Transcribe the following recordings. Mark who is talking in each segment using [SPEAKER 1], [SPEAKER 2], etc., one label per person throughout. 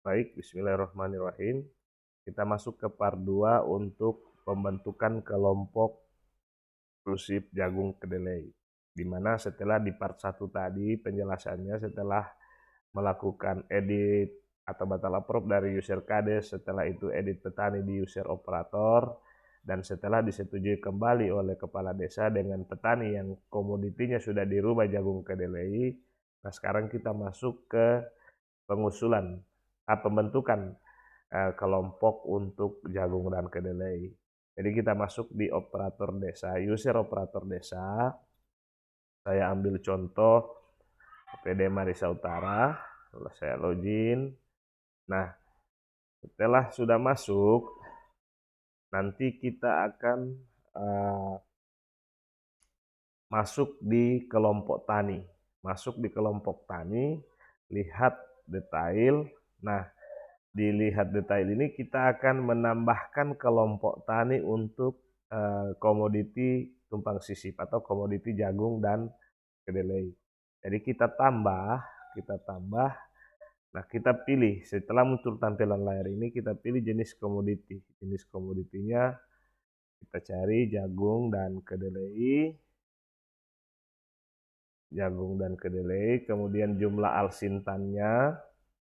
[SPEAKER 1] Baik, bismillahirrahmanirrahim. Kita masuk ke part 2 untuk pembentukan kelompok eksklusif jagung kedelai. Di mana setelah di part 1 tadi penjelasannya setelah melakukan edit atau batal approve dari user kades, setelah itu edit petani di user operator, dan setelah disetujui kembali oleh kepala desa dengan petani yang komoditinya sudah dirubah jagung kedelai. Nah, sekarang kita masuk ke pengusulan pembentukan kelompok untuk jagung dan kedelai. Jadi kita masuk di operator desa, user operator desa. Saya ambil contoh PD Marisa Utara, lalu saya login. Nah, setelah sudah masuk, nanti kita akan masuk di kelompok tani. Masuk di kelompok tani, lihat detail. Nah, dilihat detail ini kita akan menambahkan kelompok tani untuk komoditi tumpang sisip atau komoditi jagung dan kedelai. Jadi kita tambah. Nah, kita pilih setelah muncul tampilan layar ini, kita pilih jenis komoditi. Jenis komoditinya kita cari jagung dan kedelai. Jagung dan kedelai, kemudian jumlah alsintannya.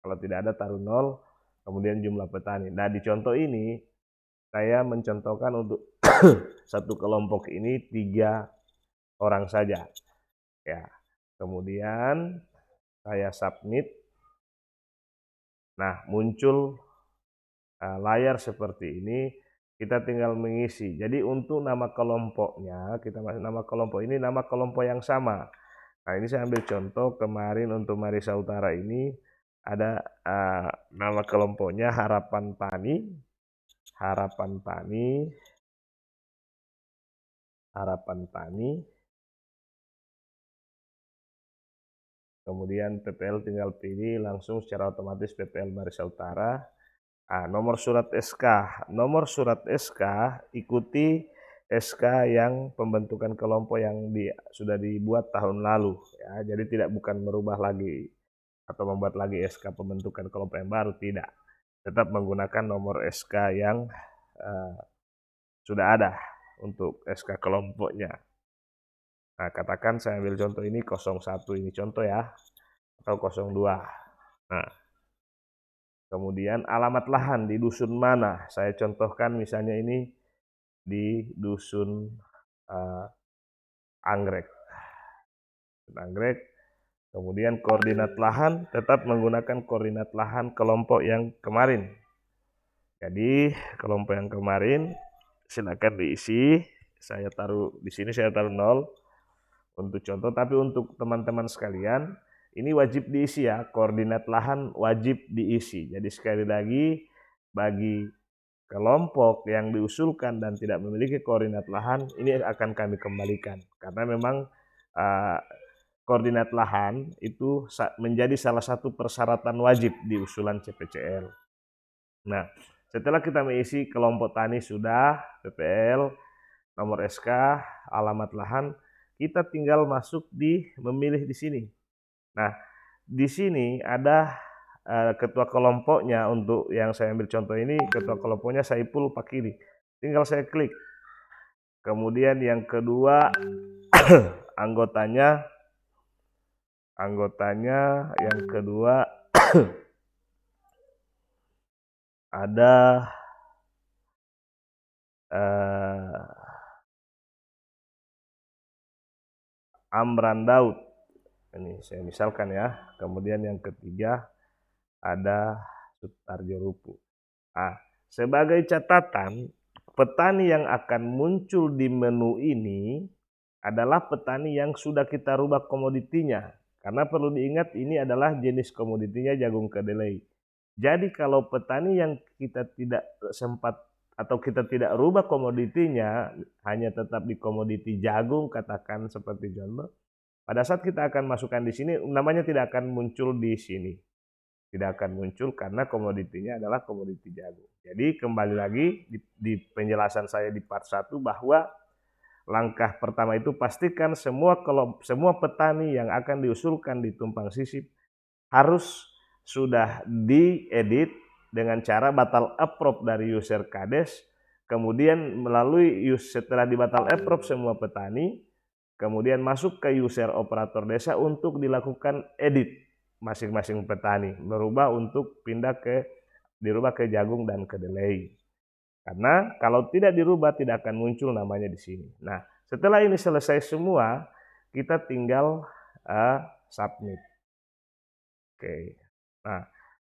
[SPEAKER 1] Kalau tidak ada taruh 0, kemudian jumlah petani. Nah, di contoh ini saya mencontohkan untuk satu kelompok ini 3 orang saja. Ya. Kemudian saya submit. Nah, muncul layar seperti ini. Kita tinggal mengisi. Jadi untuk nama kelompoknya, kita masuk nama kelompok ini, nama kelompok yang sama. Nah, ini saya ambil contoh kemarin untuk Marisa Utara ini ada nama kelompoknya Harapan Tani. Harapan Tani. Harapan Tani. Kemudian PPL tinggal pilih langsung secara otomatis PPL Marisa Utara. Nomor surat SK. Nomor surat SK ikuti SK yang pembentukan kelompok yang sudah dibuat tahun lalu. Ya, jadi tidak bukan merubah lagi atau membuat lagi SK pembentukan kelompok yang baru, tidak. Tetap menggunakan nomor SK yang sudah ada untuk SK kelompoknya. Nah, katakan saya ambil contoh ini 01, ini contoh ya, atau 02. Nah, kemudian alamat lahan di dusun mana? Saya contohkan misalnya ini di dusun Anggrek. Anggrek. Kemudian koordinat lahan tetap menggunakan koordinat lahan kelompok yang kemarin. Jadi kelompok yang kemarin silakan diisi. Saya taruh di sini, saya taruh 0 untuk contoh, tapi untuk teman-teman sekalian ini wajib diisi ya, koordinat lahan wajib diisi. Jadi sekali lagi, bagi kelompok yang diusulkan dan tidak memiliki koordinat lahan, ini akan kami kembalikan karena memang koordinat lahan itu menjadi salah satu persyaratan wajib di usulan CPCL. Nah, setelah kita mengisi kelompok tani sudah, PPL, nomor SK, alamat lahan, kita tinggal masuk di memilih di sini. Nah, di sini ada ketua kelompoknya. Untuk yang saya ambil contoh ini, ketua kelompoknya Saipul Pakiri. Tinggal saya klik. Kemudian yang kedua anggotanya yang kedua ada Amran Daud. Ini saya misalkan ya. Kemudian yang ketiga ada Sutarjo Rupu. Sebagai catatan, petani yang akan muncul di menu ini adalah petani yang sudah kita rubah komoditinya. Karena perlu diingat ini adalah jenis komoditinya jagung kedelai. Jadi kalau petani yang kita tidak sempat atau kita tidak rubah komoditinya, hanya tetap di komoditi jagung, katakan seperti contoh, pada saat kita akan masukkan di sini, namanya tidak akan muncul di sini. Tidak akan muncul karena komoditinya adalah komoditi jagung. Jadi kembali lagi di penjelasan saya di part 1 bahwa langkah pertama itu pastikan semua petani yang akan diusulkan di tumpang sisip harus sudah diedit dengan cara batal approve dari user Kades, kemudian setelah dibatal approve semua petani, kemudian masuk ke user operator desa untuk dilakukan edit masing-masing petani, dirubah ke jagung dan kedelai. Karena kalau tidak dirubah tidak akan muncul namanya di sini. Nah, setelah ini selesai semua, kita tinggal submit. Oke. Nah,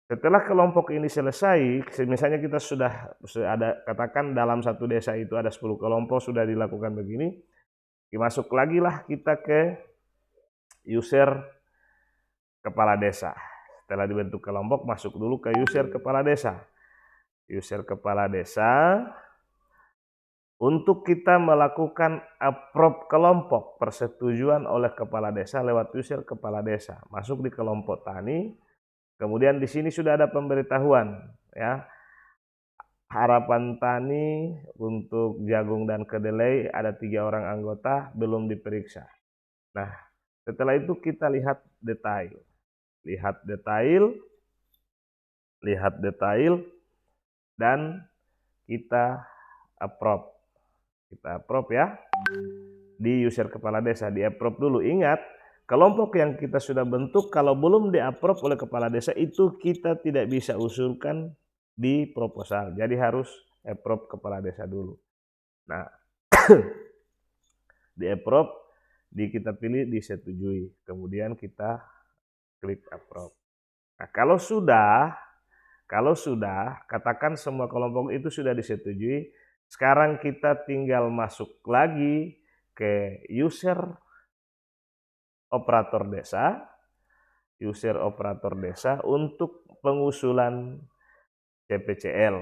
[SPEAKER 1] setelah kelompok ini selesai, misalnya kita sudah ada, katakan dalam satu desa itu ada 10 kelompok sudah dilakukan begini, masuk lagi lah kita ke user kepala desa. Setelah dibentuk kelompok, masuk dulu ke user kepala desa. User kepala desa, untuk kita melakukan approve kelompok persetujuan oleh kepala desa lewat user kepala desa. Masuk di kelompok tani, kemudian di sini sudah ada pemberitahuan ya. Harapan Tani untuk jagung dan kedelai ada 3 orang anggota belum diperiksa. Nah, setelah itu kita lihat detail. Lihat detail dan kita approve. Kita approve ya. Di user kepala desa, di approve dulu. Ingat, kelompok yang kita sudah bentuk kalau belum di approve oleh kepala desa itu kita tidak bisa usulkan di proposal. Jadi harus approve kepala desa dulu. Nah, di approve, kita pilih disetujui. Kemudian kita klik approve. Nah, kalau sudah katakan semua kelompok itu sudah disetujui, sekarang kita tinggal masuk lagi ke user operator desa untuk pengusulan CPCL.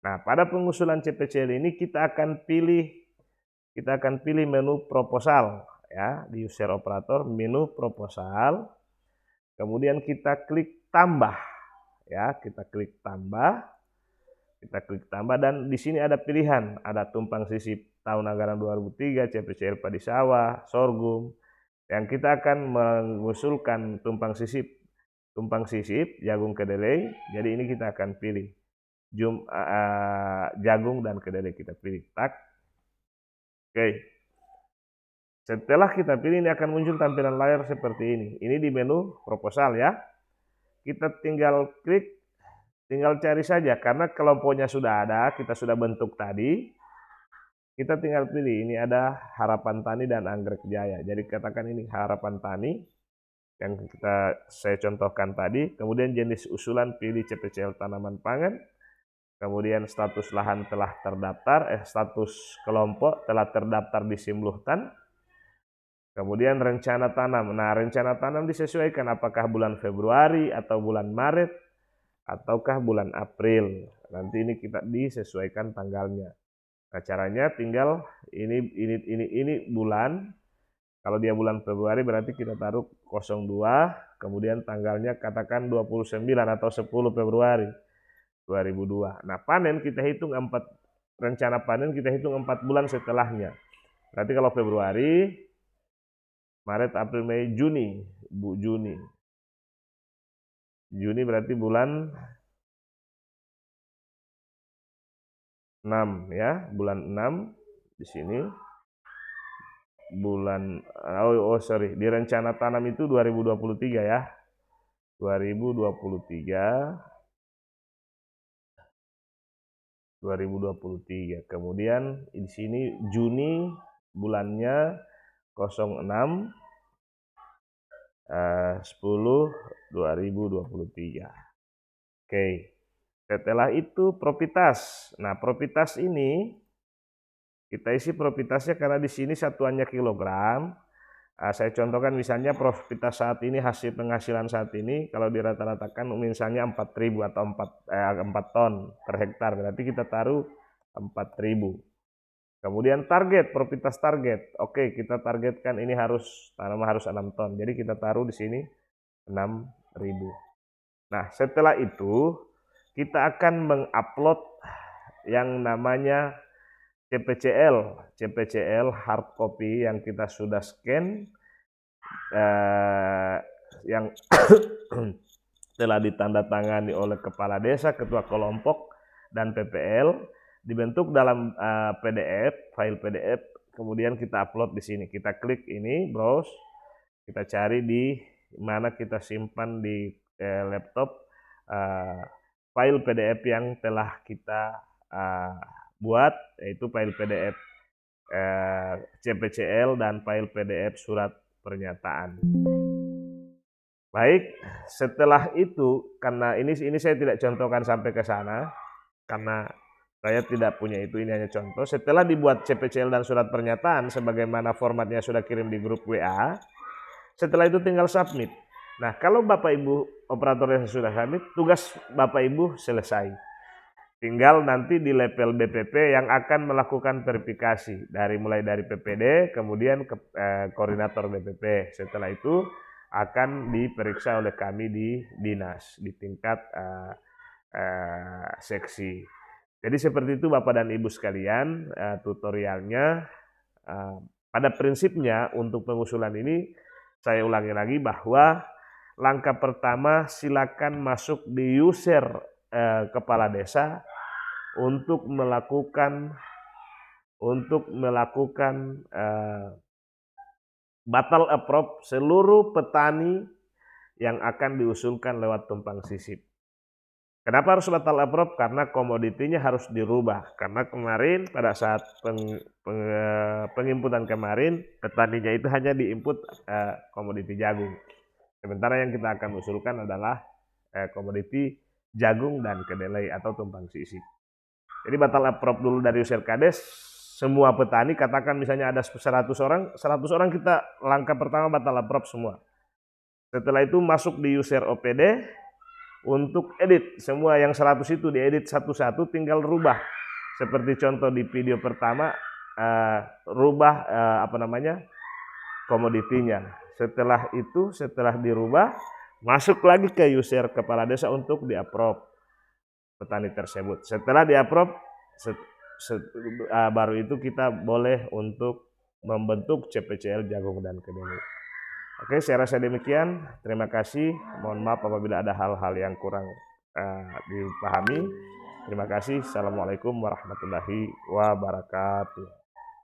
[SPEAKER 1] Nah, pada pengusulan CPCL ini kita akan pilih menu proposal ya, di user operator menu proposal. Kemudian kita klik tambah ya, kita klik tambah dan di sini ada pilihan, ada tumpang sisip tahun anggaran 2003, CPCL padi sawah, sorghum. Yang kita akan mengusulkan tumpang sisip jagung kedelai. Jadi ini kita akan pilih jagung dan kedelai, kita pilih tak. Oke. Setelah kita pilih, ini akan muncul tampilan layar seperti ini. Ini di menu proposal ya. Kita tinggal klik, tinggal cari saja karena kelompoknya sudah ada, kita sudah bentuk tadi. Kita tinggal pilih, ini ada Harapan Tani dan Anggrek Jaya. Jadi katakan ini Harapan Tani yang saya contohkan tadi. Kemudian jenis usulan pilih CPCL tanaman pangan. Kemudian status lahan telah terdaftar, status kelompok telah terdaftar di Simluhtan. Kemudian rencana tanam. Nah, rencana tanam disesuaikan apakah bulan Februari atau bulan Maret ataukah bulan April. Nanti ini kita disesuaikan tanggalnya. Nah, caranya tinggal ini bulan. Kalau dia bulan Februari berarti kita taruh 02, kemudian tanggalnya katakan 29 atau 10 Februari 2002. Nah, panen kita hitung rencana panen kita hitung 4 bulan setelahnya. Berarti kalau Februari, Maret, April, Mei, Juni. Juni berarti bulan 6 ya, bulan 6 di sini. Di rencana tanam itu 2023 ya. 2023. Kemudian di sini Juni bulannya 06 10 2023. Oke. Setelah itu propritas. Nah, propritas ini kita isi propritasnya karena di sini satuannya kilogram. Saya contohkan misalnya propritas saat ini, hasil penghasilan saat ini kalau dirata-ratakan misalnya 4.000 atau 4 ton per hektar, berarti kita taruh 4.000. Kemudian target, propritas target. Oke, kita targetkan ini tanaman harus 6 ton. Jadi kita taruh di sini 6.000. Nah, setelah itu kita akan mengupload yang namanya CPCL hard copy yang kita sudah scan, yang telah ditandatangani oleh kepala desa, ketua kelompok, dan PPL, dibentuk dalam PDF, file PDF, kemudian kita upload di sini. Kita klik ini, browse, kita cari di mana kita simpan di laptop file PDF yang telah kita buat, yaitu file PDF CPCL dan file PDF surat pernyataan. Baik, setelah itu, karena ini saya tidak contohkan sampai ke sana, karena saya tidak punya itu, ini hanya contoh. Setelah dibuat CPCL dan surat pernyataan, sebagaimana formatnya sudah kirim di grup WA, setelah itu tinggal submit. Nah, kalau Bapak Ibu operatornya sudah submit, tugas Bapak Ibu selesai. Tinggal nanti di level BPP yang akan melakukan verifikasi, mulai dari PPD, kemudian ke koordinator BPP. Setelah itu akan diperiksa oleh kami di dinas, di tingkat seksi. Jadi seperti itu Bapak dan Ibu sekalian tutorialnya. Pada prinsipnya untuk pengusulan ini saya ulangi lagi bahwa langkah pertama silakan masuk di user kepala desa untuk melakukan batal approve seluruh petani yang akan diusulkan lewat tumpang sisip. Kenapa harus batal approve? Karena komoditinya harus dirubah. Karena kemarin pada saat penginputan kemarin, petaninya itu hanya diinput komoditi jagung. Sementara yang kita akan usulkan adalah komoditi jagung dan kedelai atau tumpang sisip. Jadi batal approve dulu dari user Kades, semua petani, katakan misalnya ada 100 orang kita langkah pertama batal approve semua. Setelah itu masuk di user OPD, untuk edit, semua yang 100 itu diedit satu-satu, tinggal rubah. Seperti contoh di video pertama, rubah komoditinya. Setelah itu, setelah dirubah, masuk lagi ke user kepala desa untuk di-approve petani tersebut. Setelah di-approve, baru itu kita boleh untuk membentuk CPCL jagung dan kedelai. Oke, saya rasa demikian. Terima kasih. Mohon maaf apabila ada hal-hal yang kurang dipahami. Terima kasih. Assalamualaikum warahmatullahi wabarakatuh.